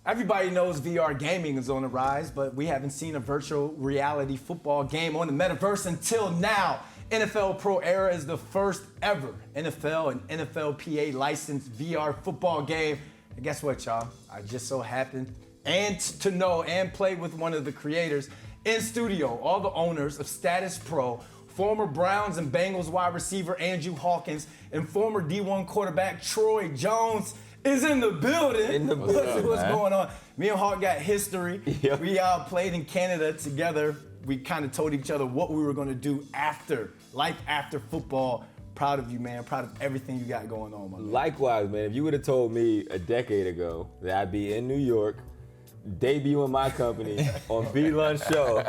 Everybody knows VR gaming is on the rise, but we haven't seen a virtual reality football game on the metaverse until now. NFL Pro Era is the first ever NFL and NFLPA licensed VR football game. And guess what, y'all? I just so happened to know and play with one of the creators in studio, all the owners of Status Pro, former Browns and Bengals wide receiver Andrew Hawkins, and former D1 quarterback Troy Jones is in the building. What's going on? Me and Hawk got history. Yep. We played in Canada together. We kind of told each other what we were going to do after football. Proud of you, man. Proud of everything you got going on, man. Likewise, man. If you would have told me a decade ago that I'd be in New York, debuting my company on B-Lun's show,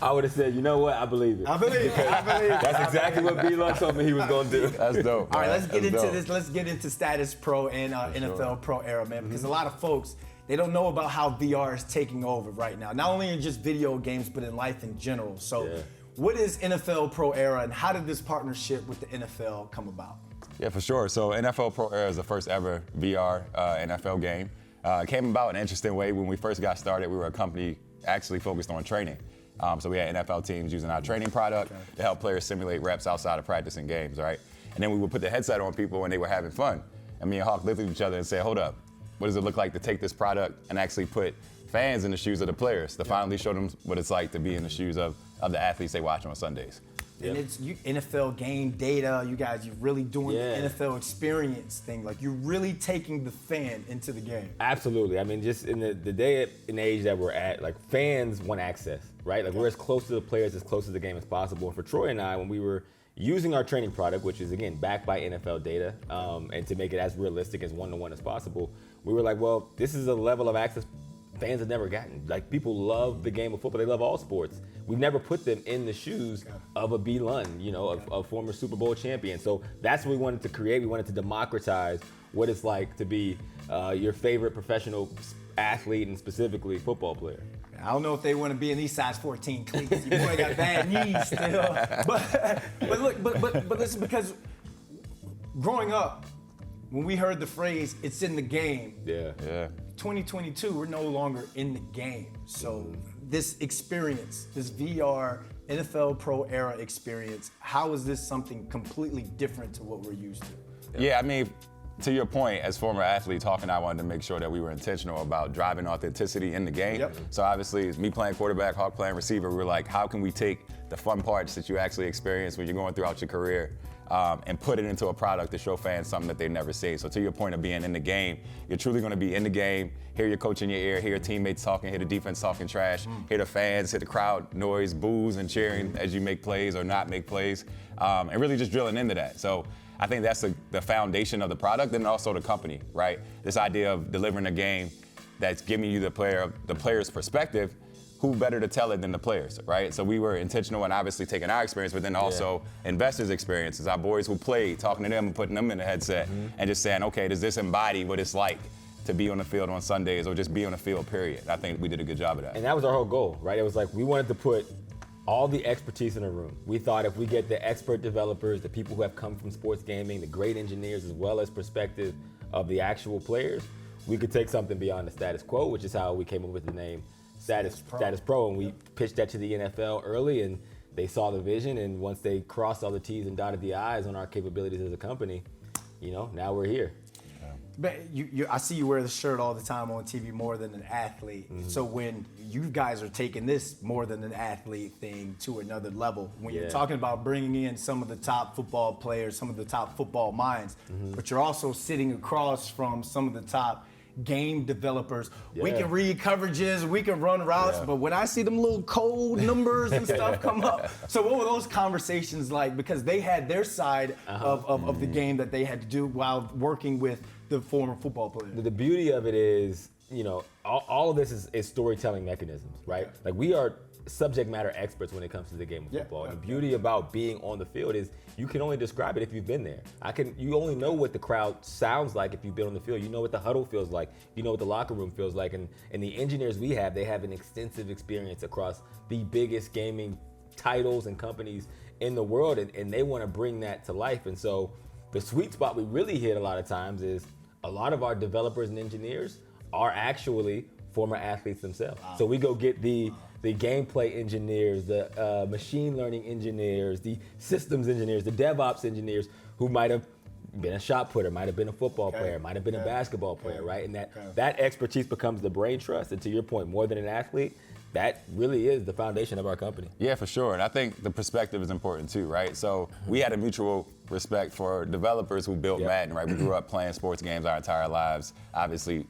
I would have said, you know what? I believe it. I believe it. That's exactly what B-Lun told me he was going to do. That's dope. All right, let's get into this. Let's get into Status Pro and NFL Pro Era, man, because a lot of folks, they don't know about how VR is taking over right now. Not only in just video games, but in life in general. So what is NFL Pro Era, and how did this partnership with the NFL come about? Yeah, for sure. So NFL Pro Era is the first ever VR NFL game. It came about in an interesting way. When we first got started, we were a company actually focused on training. So we had NFL teams using our training product to help players simulate reps outside of practicing games, right? And then we would put the headset on people when they were having fun. And me and Hawk looked at each other and said, hold up, what does it look like to take this product and actually put fans in the shoes of the players, to finally show them what it's like to be in the shoes of the athletes they watch on Sundays? And it's NFL game data. You guys, you're really doing the NFL experience thing. Like, you're really taking the fan into the game. Absolutely. I mean, just in the day and age that we're at, like, fans want access, right? Like, we're as close to the players, as close to the game as possible. And for Troy and I, when we were using our training product, which is, again, backed by NFL data, and to make it as realistic as one-to-one as possible, we were like, well, this is a level of access fans have never gotten. Like, people love the game of football. They love all sports. We've never put them in the shoes of a B-Lun, a former Super Bowl champion. So that's what we wanted to create. We wanted to democratize what it's like to be your favorite professional athlete, and specifically football player. I don't know if they want to be in these size 14 cleats. Your boy got bad knees still. But listen, because growing up, when we heard the phrase, it's in the game. Yeah. 2022, we're no longer in the game. So this experience, this VR NFL Pro Era experience, how is this something completely different to what we're used to? Yeah, I mean, to your point, as former athletes, Hawk and I wanted to make sure that we were intentional about driving authenticity in the game. So obviously, it's me playing quarterback, Hawk playing receiver. We were like, how can we take the fun parts that you actually experience when you're going throughout your career and put it into a product to show fans something that they've never seen. So to your point of being in the game, you're truly going to be in the game, hear your coach in your ear, hear your teammates talking, hear the defense talking trash, hear the fans, hear the crowd noise, boos and cheering as you make plays or not make plays, and really just drilling into that. So I think that's the foundation of the product, and also the company, right? This idea of delivering a game that's giving you the player's perspective. Who better to tell it than the players, right? So we were intentional in obviously taking our experience, but then also investors' experiences, our boys who played, talking to them and putting them in the headset and just saying, okay, does this embody what it's like to be on the field on Sundays or just be on the field, period? I think we did a good job of that. And that was our whole goal, right? It was like we wanted to put all the expertise in a room. We thought if we get the expert developers, the people who have come from sports gaming, the great engineers, as well as perspective of the actual players, we could take something beyond the status quo, which is how we came up with the name Status Pro, and we pitched that to the NFL early, and they saw the vision, and once they crossed all the T's and dotted the I's on our capabilities as a company, now we're here. But I see you wear the shirt all the time on TV, more than an athlete. So when you guys are taking this more than an athlete thing to another level, when you're talking about bringing in some of the top football players, some of the top football minds, but you're also sitting across from some of the top game developers. We can read coverages, we can run routes, but when I see them little code numbers and stuff come up, so what were those conversations like? Because they had their side of the game that they had to do while working with the former football players. The beauty of it is, all of this is storytelling mechanisms, right? Like, we are subject matter experts when it comes to the game of football. And the beauty about being on the field is you can only describe it if you've been there. You only know what the crowd sounds like if you've been on the field. You know what the huddle feels like. You know what the locker room feels like. And the engineers we have, they have an extensive experience across the biggest gaming titles and companies in the world, and they want to bring that to life. And so the sweet spot we really hit a lot of times is a lot of our developers and engineers are actually former athletes themselves. So we go get the gameplay engineers, the machine learning engineers, the systems engineers, the DevOps engineers who might have been a shot putter, might have been a football player, might have been a basketball player, right? And that expertise becomes the brain trust. And to your point, more than an athlete, that really is the foundation of our company. Yeah, for sure. And I think the perspective is important too, right? So we had a mutual respect for developers who built Madden, right? We grew up playing sports games our entire lives, obviously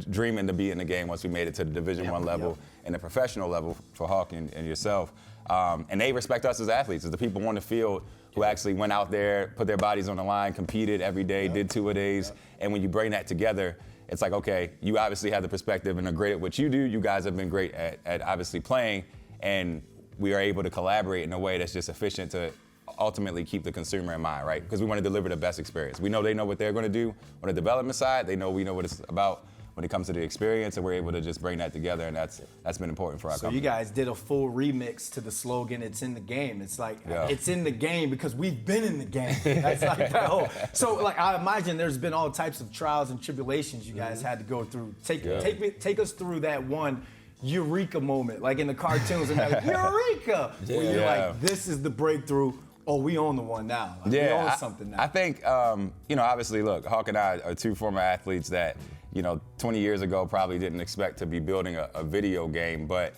dreaming to be in the game once we made it to the Division I level and the professional level for Hawk and yourself. And they respect us as athletes, as the people on the field who actually went out there, put their bodies on the line, competed every day, did two-a-days. And when you bring that together, it's like, okay, you obviously have the perspective and are great at what you do. You guys have been great at obviously playing, and we are able to collaborate in a way that's just efficient to ultimately keep the consumer in mind, right? Because we want to deliver the best experience. We know they know what they're going to do on the development side. They know we know what it's about when it comes to the experience, and we're able to just bring that together, and that's been important for our company. So you guys did a full remix to the slogan, "It's in the game." It's like, it's in the game because we've been in the game. That's like that whole. So like, I imagine there's been all types of trials and tribulations you guys had to go through. Take us through that one eureka moment, like in the cartoons, and like, eureka! Where you're like, this is the breakthrough. Oh, we own the one now. Like, we own something now. I think, obviously, look, Hawk and I are two former athletes that, 20 years ago probably didn't expect to be building a video game. But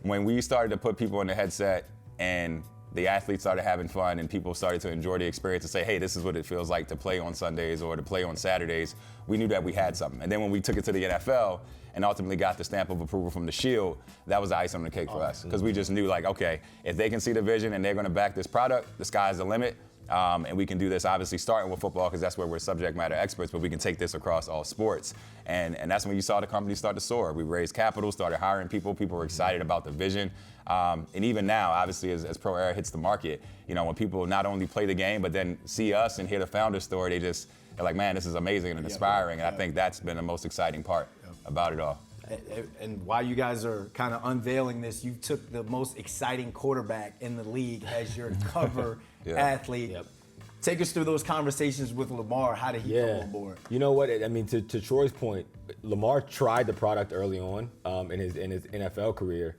when we started to put people in the headset and the athletes started having fun and people started to enjoy the experience and say, hey, this is what it feels like to play on Sundays or to play on Saturdays, we knew that we had something. And then when we took it to the NFL and ultimately got the stamp of approval from the Shield, that was the icing on the cake for us. Because we just knew, like, okay, if they can see the vision and they're going to back this product, the sky's the limit. And we can do this, obviously, starting with football, because that's where we're subject matter experts, but we can take this across all sports. And that's when you saw the company start to soar. We raised capital, started hiring people. People were excited about the vision. And even now, obviously, as Pro Era hits the market, when people not only play the game, but then see us and hear the founder story, they're like, man, this is amazing and inspiring. And I think that's been the most exciting part about it all. And while you guys are kind of unveiling this, you took the most exciting quarterback in the league as your cover athlete. Take us through those conversations with Lamar. How did he come on board? You know what? I mean, to Troy's point, Lamar tried the product early on in his NFL career,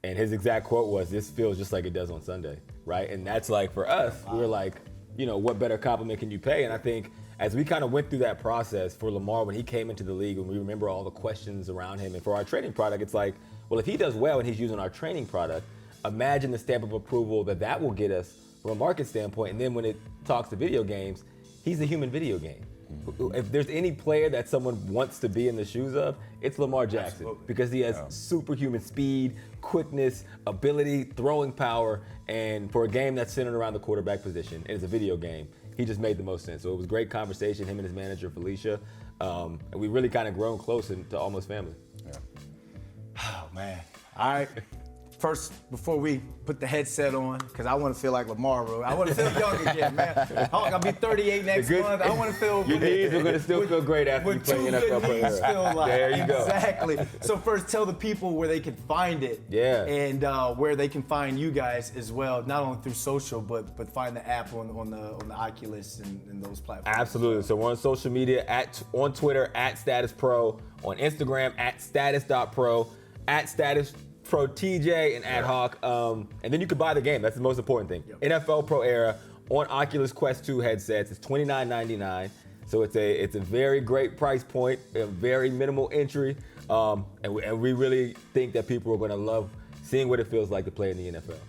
and his exact quote was, "This feels just like it does on Sunday," right? And that's like, for us, we were like, what better compliment can you pay? And I think as we kind of went through that process for Lamar when he came into the league, and we remember all the questions around him, and for our training product, it's like, well, if he does well and he's using our training product, imagine the stamp of approval that will get us from a market standpoint. And then when it talks to video games, he's a human video game. If there's any player that someone wants to be in the shoes of, it's Lamar Jackson. Absolutely. Because he has superhuman speed, quickness, ability, throwing power, and for a game that's centered around the quarterback position, and it's a video game, he just made the most sense. So it was a great conversation, him and his manager, Felicia, and we really kind of grown close into almost family. Oh, man. All right. First, before we put the headset on, because I want to feel like Lamar, bro. I want to feel young again, man. Hawk, I'll be 38 next month. I want to feel good. Your knees are going to still feel great after you play NFL player. There you go. Exactly. So first, tell the people where they can find it. And where they can find you guys as well, not only through social, but find the app on the Oculus and those platforms. Absolutely. So we're on social media, on Twitter, @StatusPro, on Instagram, @status.pro, @StatusPro TJ, and @Hawk. And then you can buy the game. That's the most important thing. NFL Pro Era on Oculus Quest 2 headsets. It's $29.99. So it's a very great price point, a very minimal entry. And we really think that people are going to love seeing what it feels like to play in the NFL.